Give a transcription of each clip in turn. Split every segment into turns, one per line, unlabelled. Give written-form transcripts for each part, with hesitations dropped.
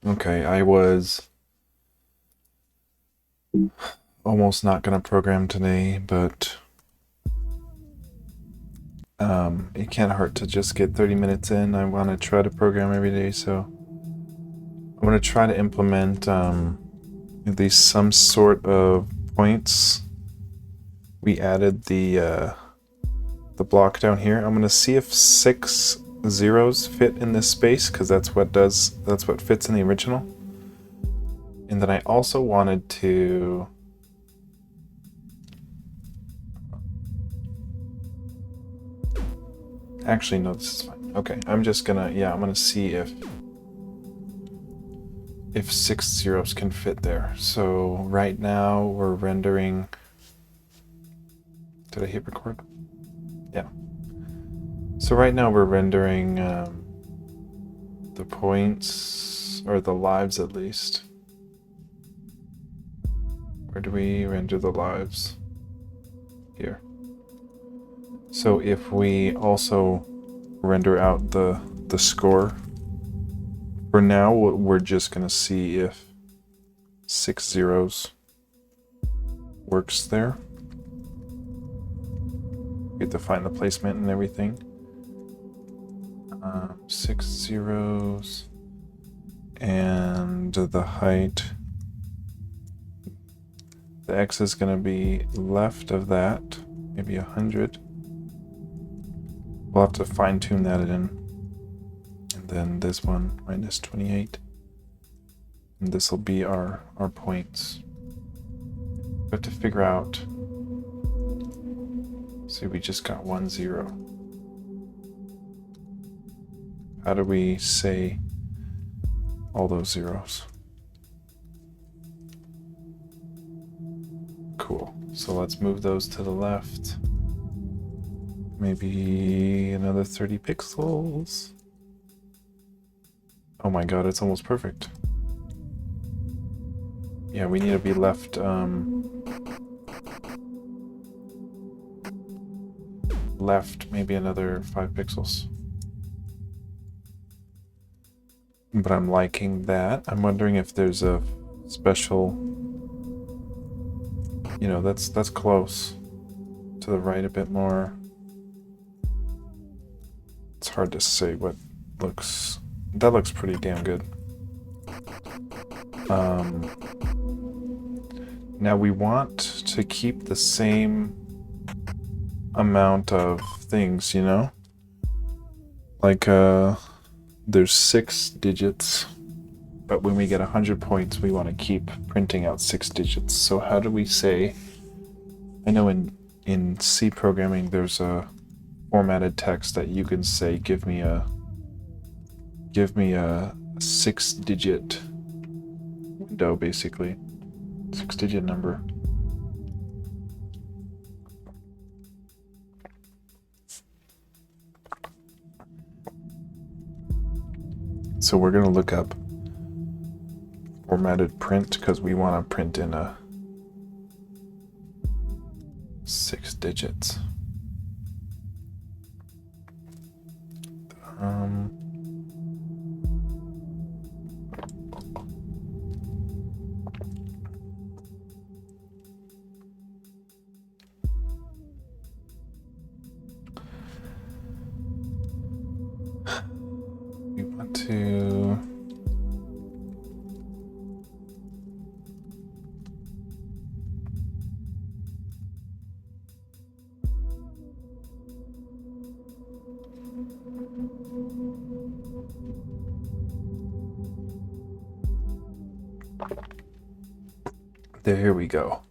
Okay, I was almost not going to program today, but it can't hurt to just get 30 minutes in. I want to try to program every day, so I'm going to try to implement at least some sort of points. We added the block down here. I'm going to see if 6 zeros fit in this space, because that's what fits in the original. And then I also wanted to actually, no, this is fine. Okay, I'm gonna see if 6 zeros can fit there. So right now we're rendering. Did I hit record? Yeah. So right now we're rendering the points, or the lives at least. Where do we render the lives? Here. So if we also render out the score, for now we're just gonna see if 6 zeros works there. We have to find the placement and everything. 6 zeros and the height. The X is going to be left of that, maybe 100. We'll have to fine tune that in. And then this one, minus 28. And this will be our points. We have to figure out. See, we just got 1 0. How do we say all those zeros? Cool. So let's move those to the left. Maybe another 30 pixels. Oh my god, it's almost perfect. Yeah, we need to be left left maybe another 5 pixels. But I'm liking that. I'm wondering if there's a special, you know, that's close. To the right a bit more. It's hard to say what looks. That looks pretty damn good. Now we want to keep the same amount of things, you know? Like, there's 6 digits, but when we get 100 points, we want to keep printing out 6 digits. So how do we say, I know in C programming, there's a formatted text that you can say, give me a 6-digit window, basically 6-digit number. So we're going to look up formatted print because we want to print in a 6 digits. We want to there, here we go.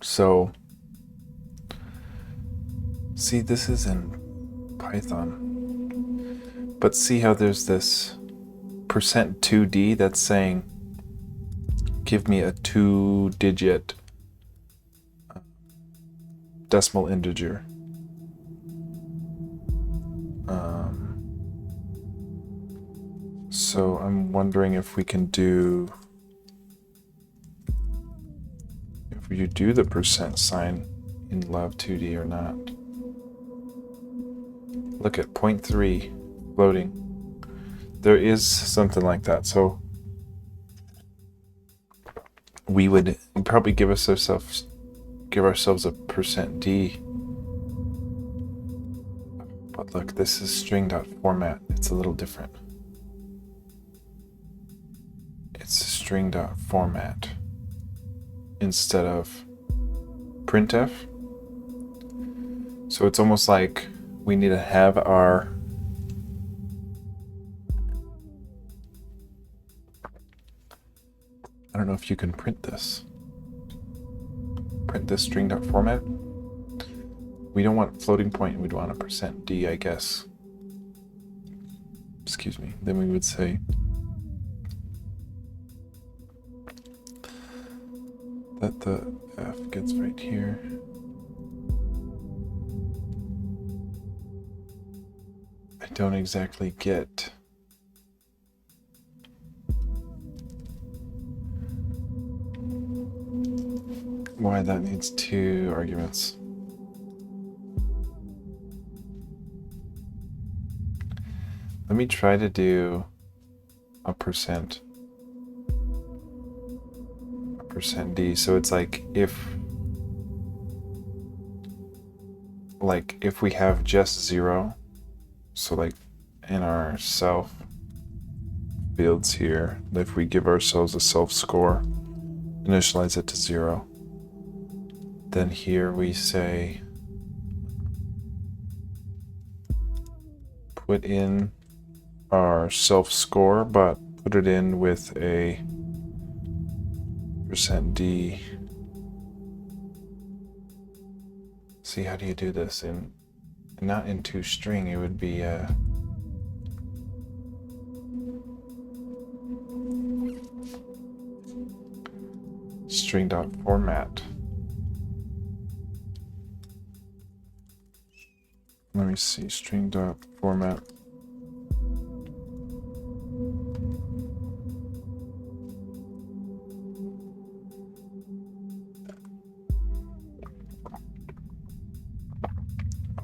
So see, this is in Python, but see how there's this %2d that's saying give me a 2-digit decimal integer. So I'm wondering if we can do, if you do the % in Lav2D or not. Look at 0.3 floating. There is something like that. So we would probably give ourselves a %d. But look, this is string.format. It's a little different. It's string.format instead of printf. So it's almost like we need to have our I don't know if you can print this string.format. We don't want floating point, we'd want a %d, I guess. Excuse me. Then we would say that the f gets right here. I don't exactly get why that needs 2 arguments. Let me try to do a %d. So it's like if we have just 0, so like in our self fields here, if we give ourselves a self score, initialize it to 0, then here we say put in our self score, but put it in with a %d. See, how do you do this? Not in toString, it would be string.format. Let me see, string.format.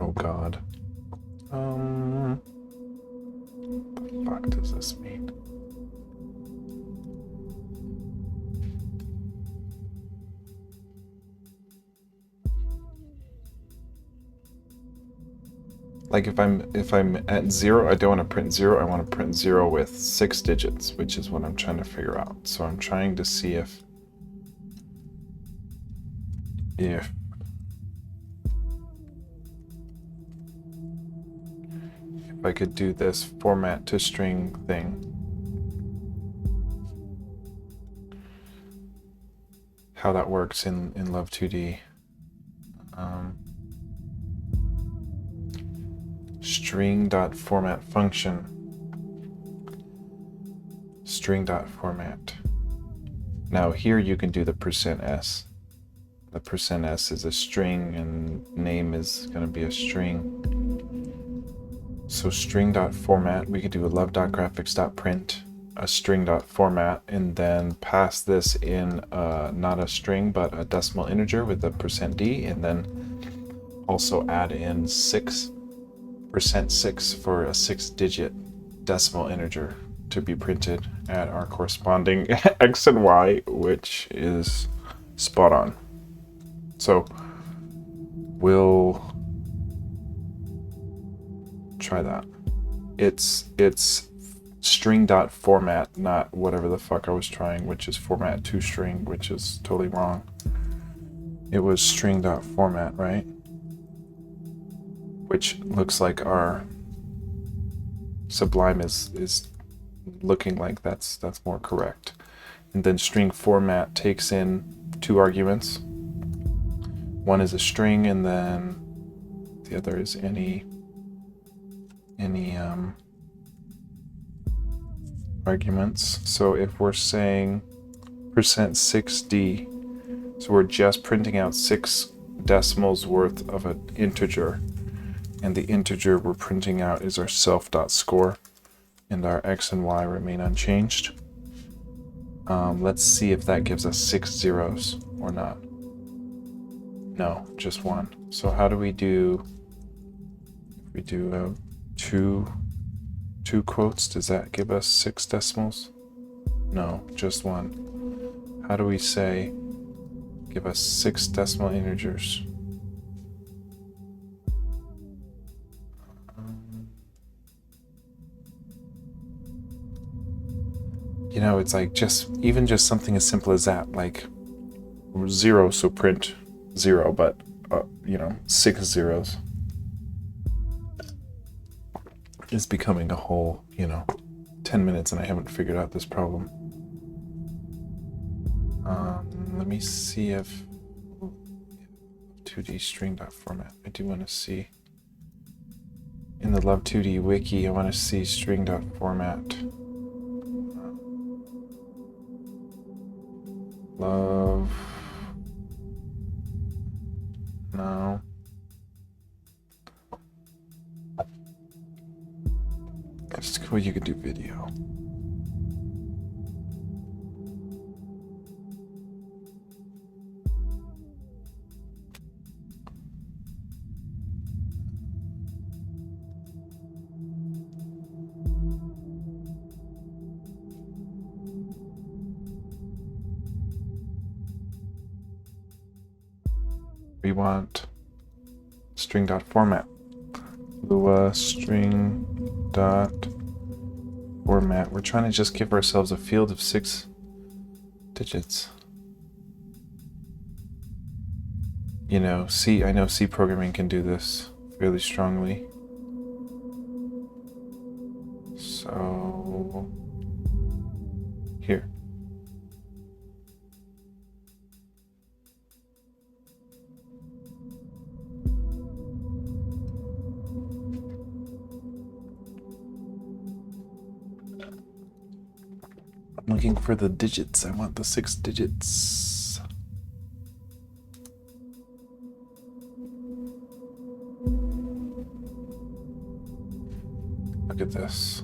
Oh God. What the fuck does this mean? Like if I'm at 0, I don't want to print 0, I want to print 0 with 6 digits, which is what I'm trying to figure out. So I'm trying to see if I could do this format to string thing. How that works in Love2D. String.format function. String.format. Now here you can do the %s. The %s is a string and name is going to be a string. So string.format, we could do a love.graphics.print a string.format and then pass this in not a string but a decimal integer with the %d, and then also add in 6% 6 for a 6-digit decimal integer to be printed at our corresponding x and y, which is spot on. So we'll try that. It's string.format, not whatever the fuck I was trying, which is format to string, which is totally wrong. It was string.format, right? Which looks like our Sublime is looking like that's more correct. And then string format takes in 2 arguments. One is a string, and then the other is any arguments. So if we're saying %6d, so we're just printing out 6 decimals worth of an integer, and the integer we're printing out is our self.score, and our x and y remain unchanged. Let's see if that gives us 6 zeros or not. No, just 1. So how do we do, if we do two quotes, does that give us 6 decimals? No, just 1. How do we say, give us 6 decimal integers? You know, it's like even just something as simple as that, like 0, so print 0, but you know, 6 zeros is becoming a whole, you know, 10 minutes and I haven't figured out this problem. Let me see if 2D string.format. I do want to see in the Love2D wiki, I want to see string.format. Love. No. It's cool you could do video. We want string.format. Lua string.format. We're trying to just give ourselves a field of 6 digits. You know, I know C programming can do this fairly strongly. So here. I'm looking for the digits. I want the 6 digits. Look at this.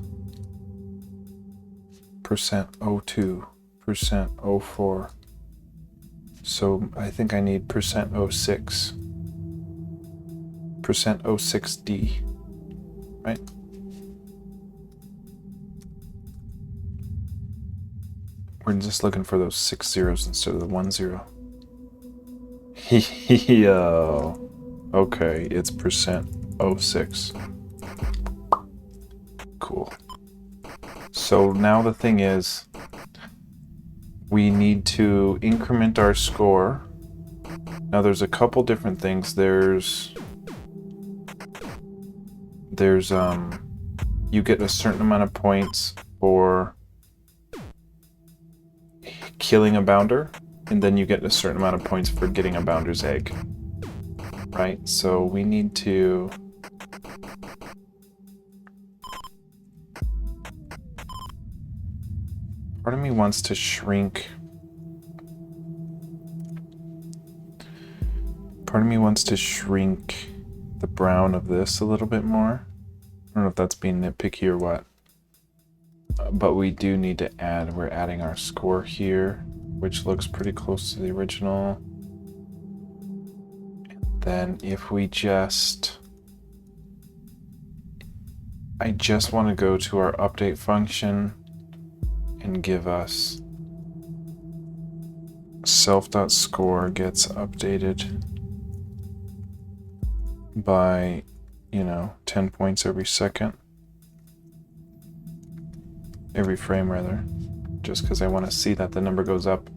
%02, %04. So I think I need %06. %06D, right? We're just looking for those 6 zeros instead of the 1 0. Yo. Okay, it's %06. Cool. So now the thing is, we need to increment our score. Now there's a couple different things. There's you get a certain amount of points for killing a bounder, and then you get a certain amount of points for getting a bounder's egg. Right? So we need to part of me wants to shrink. Part of me wants to shrink the brown of this a little bit more. I don't know if that's being nitpicky or what. But we do need to add, we're adding our score here, which looks pretty close to the original. And then if we I just want to go to our update function and give us self.score gets updated by, 10 points every second. Every frame rather, just because I want to see that the number goes up.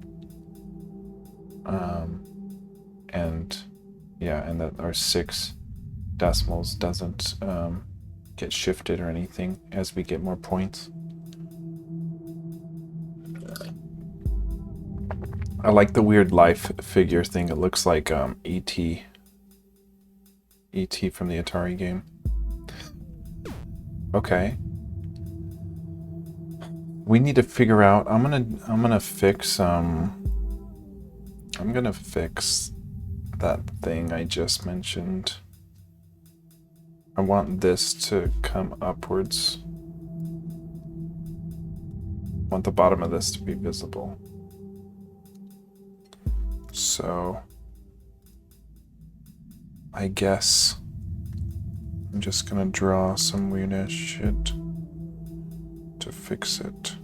And that our 6 decimals doesn't get shifted or anything as we get more points. I like the weird life figure thing. It looks like E.T. E.T. from the Atari game. Okay. We need to figure out. I'm gonna fix that thing I just mentioned. I want this to come upwards. I want the bottom of this to be visible. So I guess I'm just gonna draw some weird ass shit to fix it.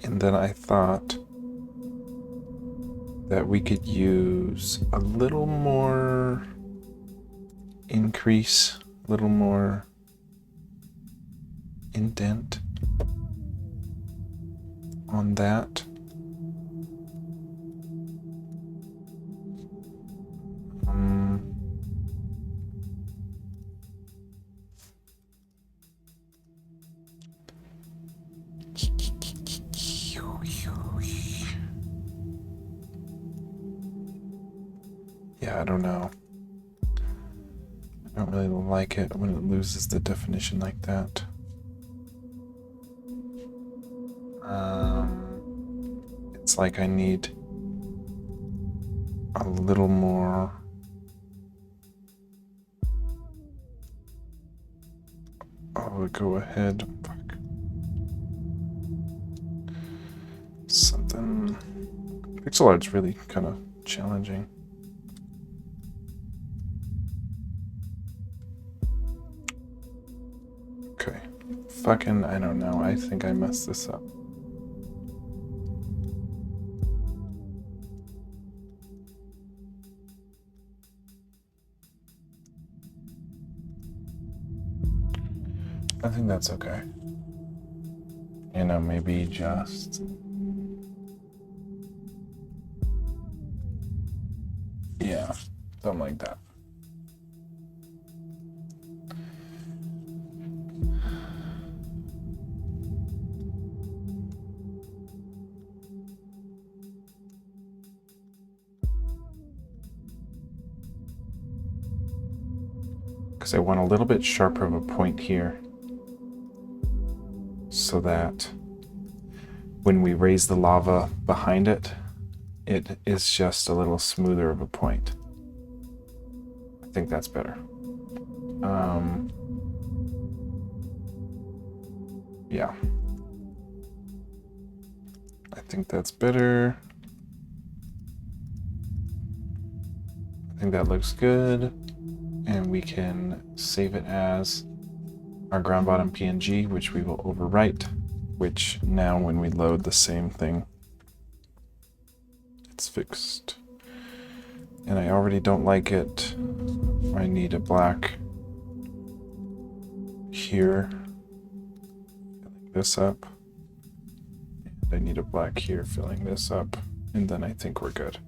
And then I thought that we could use a little more increase, a little more indent on that. Yeah, I don't know. I don't really like it when it loses the definition like that. It's like I need a little more. I'll go ahead. Fuck. Something. Pixel art's really kind of challenging. Okay. Fucking, I don't know. I think I messed this up. I think that's okay. You know, maybe just... yeah, something like that. Because I want a little bit sharper of a point here, so that when we raise the lava behind it, it is just a little smoother of a point. I think that's better. Yeah. I think that's better. I think that looks good. And we can save it as our ground bottom PNG, which we will overwrite, which now when we load the same thing, it's fixed. And I already don't like it. I need a black here, filling this up. And I need a black here, filling this up. And then I think we're good.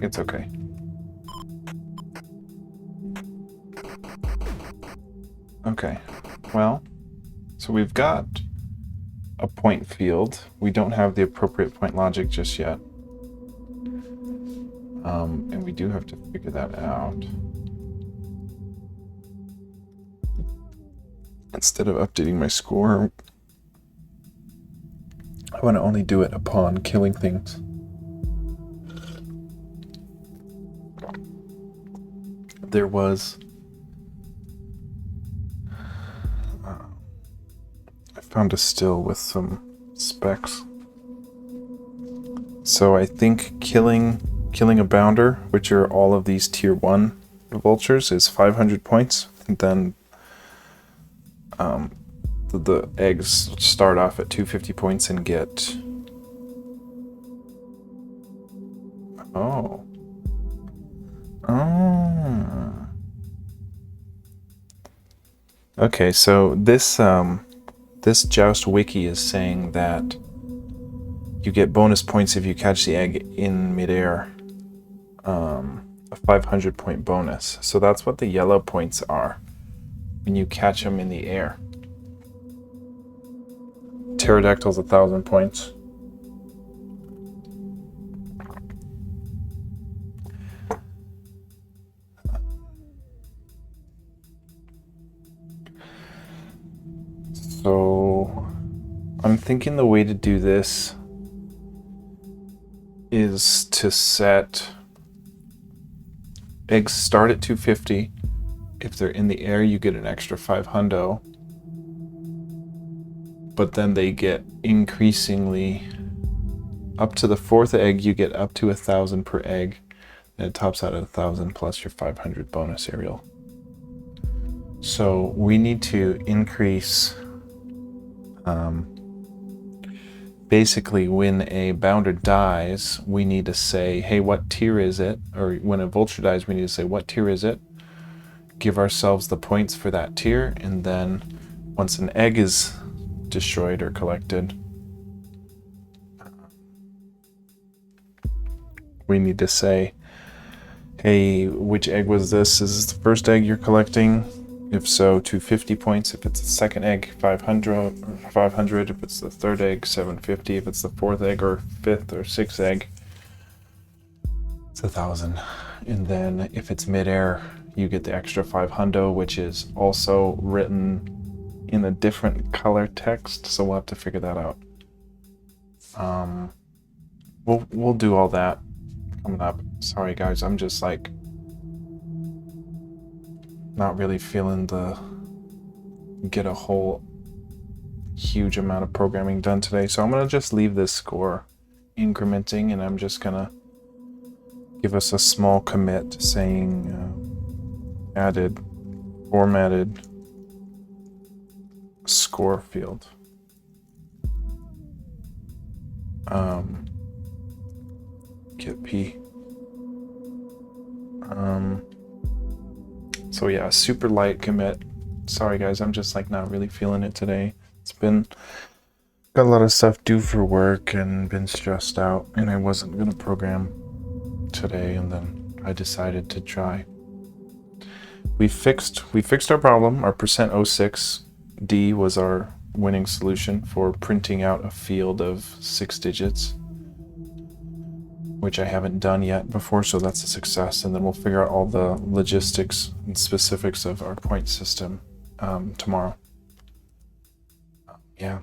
It's okay. Okay, well, so we've got a point field. We don't have the appropriate point logic just yet. And we do have to figure that out. Instead of updating my score, I want to only do it upon killing things. There was... I found a still with some specs. So I think killing a bounder, which are all of these tier 1 vultures, is 500 points. And then the eggs start off at 250 points and get... Oh. Okay, so this Joust wiki is saying that you get bonus points if you catch the egg in midair. A 500 point bonus. So that's what the yellow points are when you catch them in the air. Pterodactyl's 1,000 points. So I'm thinking the way to do this is to set eggs start at 250. If they're in the air, you get an extra 500. but then they get increasingly up to the 4th egg. You get up to 1,000 per egg, and it tops out at 1,000 plus your 500 bonus aerial. So we need to increase. Basically, when a bounder dies, we need to say, hey, what tier is it? Or when a vulture dies, we need to say, what tier is it? Give ourselves the points for that tier, and then once an egg is destroyed or collected, we need to say, hey, which egg was this? Is this the first egg you're collecting? If so, 250 points. If it's the second egg, 500. If it's the third egg, 750. If it's the fourth egg or fifth or sixth egg, it's 1,000. And then if it's midair, you get the extra 500, which is also written in a different color text. So we'll have to figure that out. We'll do all that coming up. Sorry guys, I'm just like not really feeling the get a whole huge amount of programming done today. So I'm gonna just leave this score incrementing, and I'm just gonna give us a small commit saying added formatted score field. Get P. So yeah, super light commit. Sorry guys, I'm just like not really feeling it today. It's been got a lot of stuff due for work and been stressed out, and I wasn't gonna program today, and then I decided to try. We fixed our problem. Our %06D was our winning solution for printing out a field of 6 digits, which I haven't done yet before, so that's a success. And then we'll figure out all the logistics and specifics of our point system tomorrow. Yeah,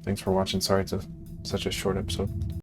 thanks for watching. Sorry it's such a short episode.